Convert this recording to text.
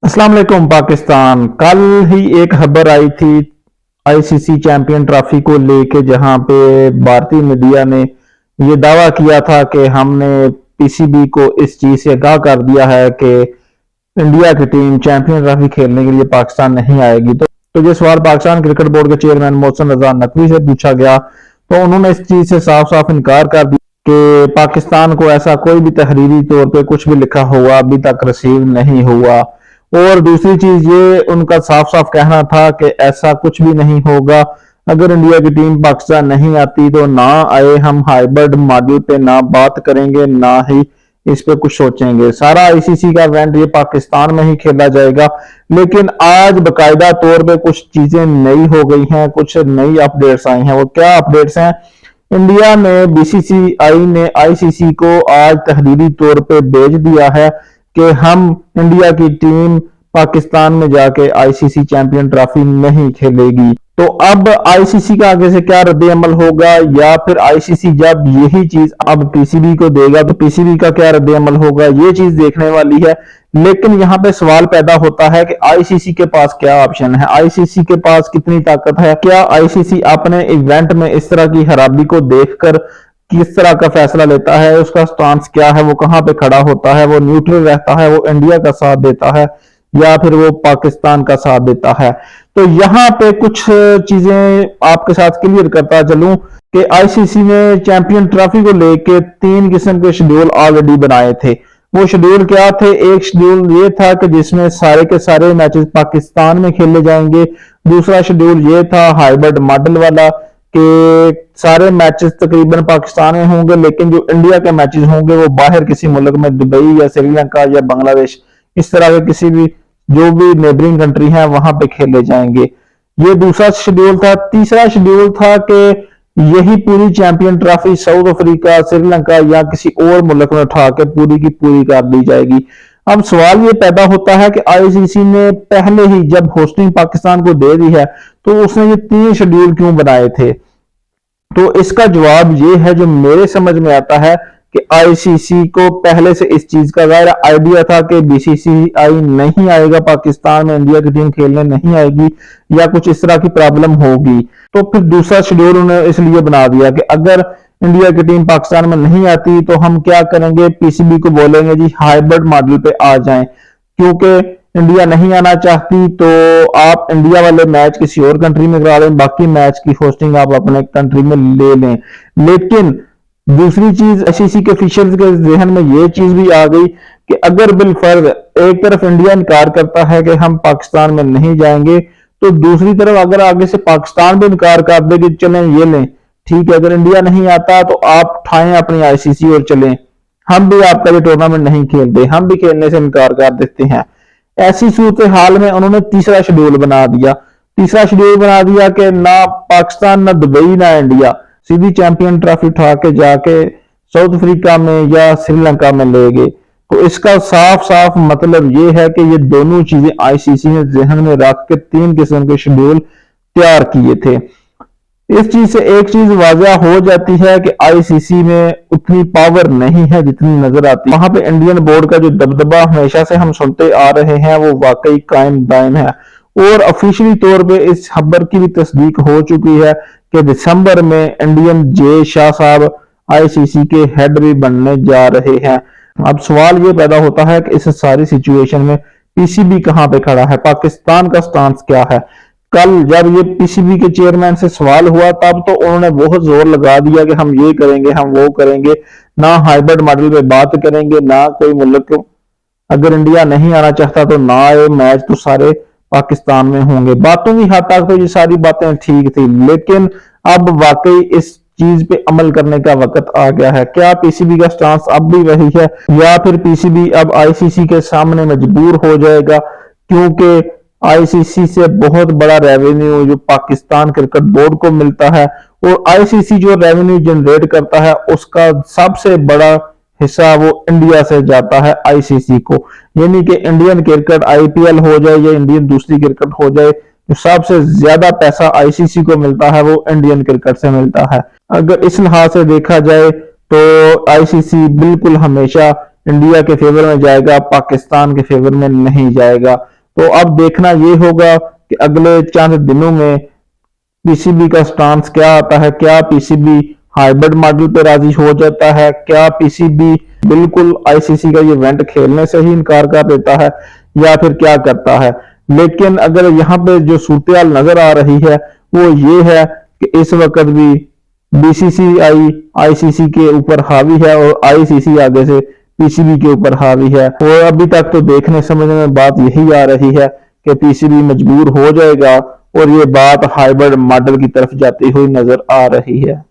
अस्सलाम वालेकुम पाकिस्तान। कल ही एक खबर आई थी आईसीसी चैंपियन ट्रॉफी को लेके, जहां पे भारतीय मीडिया ने ये दावा किया था कि हमने पीसीबी को इस चीज से आगाह कर दिया है कि इंडिया की टीम चैंपियन ट्रॉफी खेलने के लिए पाकिस्तान नहीं आएगी। तो ये सवाल पाकिस्तान क्रिकेट बोर्ड के चेयरमैन मोहसिन रजा नकवी से पूछा गया, तो उन्होंने इस चीज से साफ साफ इनकार कर दिया कि पाकिस्तान को ऐसा कोई भी तहरीरी तौर पे कुछ भी लिखा हुआ अभी तक रिसीव नहीं हुआ। और दूसरी चीज ये उनका साफ साफ कहना था कि ऐसा कुछ भी नहीं होगा। अगर इंडिया की टीम पाकिस्तान नहीं आती तो ना आए, हम हाइब्रिड मॉडल पे ना बात करेंगे ना ही इस पे कुछ सोचेंगे। सारा आईसीसी का इवेंट ये पाकिस्तान में ही खेला जाएगा। लेकिन आज बकायदा तौर पे कुछ चीजें नई हो गई हैं, कुछ नई अपडेट्स आई हैं। वो क्या अपडेट्स हैं? इंडिया में बीसीसीआई ने आईसीसी को आज तहरीरी तौर पे भेज दिया है कि हम इंडिया की टीम पाकिस्तान में जाके आईसीसी चैंपियन ट्रॉफी नहीं खेलेगी। तो अब आईसीसी का आगे से क्या रद्द अमल होगा, या फिर आईसीसी जब यही चीज अब पीसीबी को देगा तो पीसीबी का क्या रद्द अमल होगा, ये चीज देखने वाली है। लेकिन यहाँ पे सवाल पैदा होता है कि आईसीसी के पास क्या ऑप्शन है, आईसीसी के पास कितनी ताकत है। क्या आईसीसी अपने इवेंट में इस तरह की खराबी को देखकर किस तरह का फैसला लेता है, उसका स्टांस क्या है, वो कहां पे खड़ा होता है, वो न्यूट्रल रहता है, वो इंडिया का साथ देता है या फिर वो पाकिस्तान का साथ देता है। तो यहाँ पे कुछ चीजें आपके साथ क्लियर करता चलूं कि आईसीसी ने चैंपियन ट्रॉफी को लेके 3 किस्म के शेड्यूल ऑलरेडी बनाए थे। वो शेड्यूल क्या थे? एक शेड्यूल ये था कि जिसमें सारे के सारे मैचेस पाकिस्तान में खेले जाएंगे। दूसरा शेड्यूल ये था हाइब्रिड मॉडल वाला कि सारे मैचेस तकरीबन पाकिस्तान में होंगे, लेकिन जो इंडिया के मैचेस होंगे वो बाहर किसी मुल्क में, दुबई या श्रीलंका या बांग्लादेश, इस तरह के किसी भी जो भी नेबरिंग कंट्री है वहां पे खेले जाएंगे। ये दूसरा शेड्यूल था। तीसरा शेड्यूल था कि यही पूरी champion trophy south Africa, Sri Lanka या किसी और मुल्क में उठा के पूरी की पूरी कर दी जाएगी। अब सवाल ये पैदा होता है कि आईसीसी ने पहले ही जब होस्टिंग पाकिस्तान को दे दी है तो उसने ये 3 शेड्यूल क्यों बनाए थे? तो इसका जवाब ये है, जो मेरे समझ में आता है, कि आईसीसी को पहले से इस चीज का ज़ाहिर आइडिया था कि बीसीसीआई नहीं आएगा पाकिस्तान में, इंडिया की टीम खेलने नहीं आएगी या कुछ इस तरह की प्रॉब्लम होगी। तो फिर दूसरा शेड्यूल उन्होंने इसलिए बना दिया कि अगर इंडिया की टीम पाकिस्तान में नहीं आती तो हम क्या करेंगे, पीसीबी को बोलेंगे जी हाइब्रिड मॉडल पे आ जाएं। क्योंकि इंडिया नहीं आना चाहती तो आप इंडिया वाले मैच किसी और कंट्री में करा लें, बाकी मैच की होस्टिंग आप अपने कंट्री में ले लें। लेकिन दूसरी चीज, आईसीसी के ऑफिशियल्स के जहन में ये चीज भी आ गई कि अगर बिलफर्ज एक तरफ इंडिया इनकार करता है कि हम पाकिस्तान में नहीं जाएंगे, तो दूसरी तरफ अगर आगे से पाकिस्तान भी इनकार कर दे कि चलें ये लें, ठीक है, अगर इंडिया नहीं आता तो आप उठाएं अपनी आईसीसी और चलें, हम भी आपका ये टूर्नामेंट नहीं खेलते, हम भी खेलने से इनकार कर देते हैं। ऐसी सूरत हाल में उन्होंने तीसरा शेड्यूल बना दिया। तीसरा शेड्यूल बना दिया कि ना पाकिस्तान, ना दुबई, ना इंडिया, सीधी चैंपियन ट्रॉफी उठा के जाके साउथ अफ्रीका में या श्रीलंका में ले गए। तो इसका साफ साफ मतलब ये है कि ये दोनों चीजें आईसीसी ने जहन में रख के 3 किस्म के शेड्यूल तैयार किए थे। इस चीज से एक चीज वाजह हो जाती है कि आईसीसी में उतनी पावर नहीं है जितनी नजर आती है। वहां पे इंडियन बोर्ड का जो दबदबा हमेशा से हम सुनते आ रहे हैं वो वाकई कायम दायम है। और ऑफिशियली तौर पे इस खबर की भी तस्दीक हो चुकी है कि दिसंबर में इंडियन जे शाह साहब आईसीसी के हेड भी बनने जा रहे हैं। अब सवाल ये पैदा होता है कि इस सारी सिचुएशन में पीसीबी कहां पे खड़ा है, पाकिस्तान का स्टांस क्या है। कल जब ये पीसीबी के चेयरमैन से सवाल हुआ तब तो उन्होंने बहुत जोर लगा दिया कि हम ये करेंगे, हम वो करेंगे, ना हाइब्रिड मॉडल पे बात करेंगे, ना कोई मुल्क अगर इंडिया नहीं आना चाहता तो ना आए, मैच तो सारे पाकिस्तान में होंगे। बातों की हद तक तो ये सारी बातें ठीक थी, लेकिन अब वाकई इस चीज पे अमल करने का वक्त आ गया है। क्या पीसीबी का स्टांस अब भी वही है, या फिर पीसीबी अब आईसीसी के सामने मजबूर हो जाएगा? क्योंकि आईसीसी से बहुत बड़ा रेवेन्यू जो पाकिस्तान क्रिकेट बोर्ड को मिलता है, और आईसीसी जो रेवेन्यू जनरेट करता है उसका सबसे बड़ा हिस्सा वो इंडिया से जाता है आईसीसी को। यानी कि इंडियन क्रिकेट आईपीएल हो जाए या इंडियन दूसरी क्रिकेट हो जाए, जो सबसे ज्यादा पैसा आईसीसी को मिलता है वो इंडियन क्रिकेट से मिलता है। अगर इस लिहाज से देखा जाए तो आईसीसी बिल्कुल हमेशा इंडिया के फेवर में जाएगा, पाकिस्तान के फेवर में नहीं जाएगा। तो अब देखना ये होगा कि अगले चंद दिनों में पीसीबी का स्टांस क्या आता है। क्या पीसीबी हाइब्रिड मॉडल पे राजी हो जाता है, क्या पीसीबी बिल्कुल आईसीसी का ये इवेंट खेलने से ही इनकार कर देता है, या फिर क्या करता है। लेकिन अगर यहाँ पे जो सूरत नजर आ रही है वो ये है कि इस वक्त भी बीसीसीआई आईसीसी के ऊपर हावी है और आईसीसी आगे से पीसीबी के ऊपर हावी है। और अभी तक तो देखने समझने में बात यही आ रही है कि पीसीबी मजबूर हो जाएगा और ये बात हाइब्रिड मॉडल की तरफ जाती हुई नजर आ रही है।